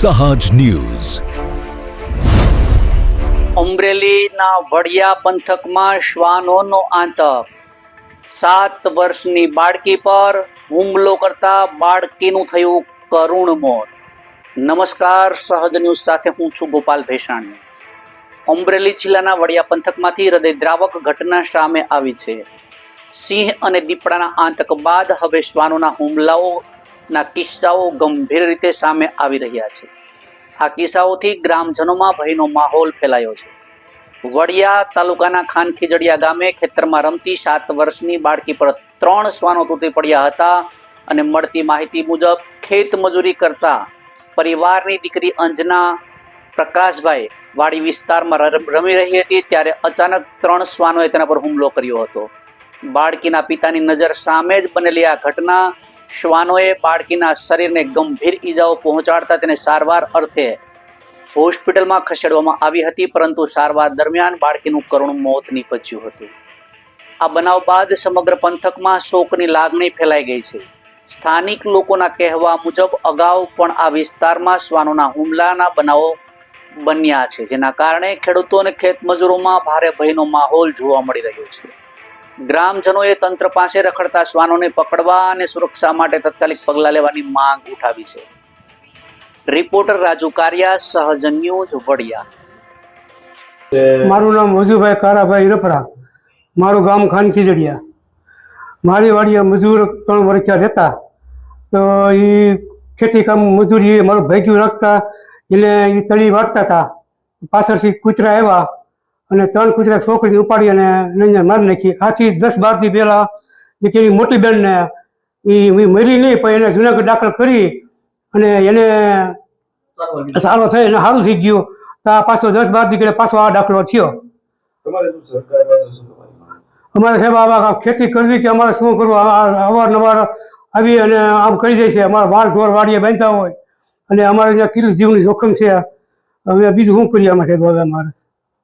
સહજ ન્યૂઝ। અમરેલીના વડિયા પંથકમાં શ્વાનોનો આતંક। 7 વર્ષની બાળકી પર હુમલો કરતા બાળકીનું થયું કરુણ મોત। નમસ્કાર, સહજ ન્યૂઝ સાથે હું છું ગોપાલ ભેસાણી। અમરેલી જિલ્લાના વડિયા પંથકમાંથી હૃદયદ્રાવક ઘટના સામે આવી છે। સિંહ અને દીપડાના આતંક બાદ હવે શ્વાનોના હુમલાઓના કિસ્સાઓ ગંભીર રીતે સામે આવી રહ્યા છે। આ કિસ્સાઓથી ગ્રામજનોમાં ભયનો માહોલ ફેલાયો છે। વડિયા તાલુકાના ખાનખીજડીયા ગામે ખેતરમાં રમતી 7 વર્ષની બાળકી પર 3 શ્વાનો તૂટી પડ્યા હતા અને મળતી માહિતી મુજબ ખેત મજૂરી કરતા પરિવારની દીકરી અંજના પ્રકાશભાઈ વાડી વિસ્તારમાં રમી રહી હતી ત્યારે અચાનક 3 શ્વાનોએ તેના પર હુમલો કર્યો હતો। બાળકીના પિતાની નજર સામે જ બનેલી આ ઘટના શ્વાનોએ બાળકીના શરીરને ગંભીર ઈજાઓ પહોંચાડતા તેને સારવાર અર્થે હોસ્પિટલમાં ખસેડવામાં આવી હતી, પરંતુ સારવાર દરમિયાન બાળકીનું કરુણ મોત નીપજ્યું હતું। આ બનાવ બાદ સમગ્ર પંથકમાં શોકની લાગણી ફેલાઈ ગઈ છે। સ્થાનિક લોકોના કહેવા મુજબ અગાઉ પણ આ વિસ્તારમાં શ્વાનોના હુમલાના બનાવો બન્યા છે, જેના કારણે ખેડૂતો અને ખેતમજૂરોમાં ભારે ભયનો માહોલ જોવા મળી રહ્યો છે। ગ્રામજનોએ તંત્ર પાસે રખડતા શ્વાનોને પકડવા અને સુરક્ષા માટે તાત્કાલિક પગલાં લેવાની માંગ ઉઠાવી છે। રિપોર્ટર રાજુ કારિયા, સહજ ન્યૂઝ, વડિયા। મારું નામ વજુભાઈ કારાભાઈ રપરા, મારું ગામ ખાનખીજડીયા। મારી વાડીએ મજૂર 3 વર્ષ રહેતા, તો એ ખેતી કામ મજૂરી મારું ભાગ્યું રાખતા, એને એ તળી વાટતા હતા। પાછળથી કૂતરા આવ્યા અને 3 કૂતરા છોકરીને ઉપાડી અને એને મારી નાખી। આથી 10-12 દી પહેલાં એક એની મોટી બેનને એ મરી નહીં, પણ એને જુનાગઢ દાખલ કરી અને એને સારો થઈ અને સારું થઈ ગયું। તો આ પાછો 10-12 દી પાછો આ દાખલો થયો। અમારે સાહેબ આવા ખેતી કરવી કે અમારે શું કરવું, અવારનવાર આવી અને આમ કરી જાય છે। અમારા વાળ ઢોર વાડીએ બાંધતા હોય અને અમારે ત્યાં કિલ જીવની જોખમ છે। હવે બીજું શું કરીએ અમે સાહેબ? હવે અમારે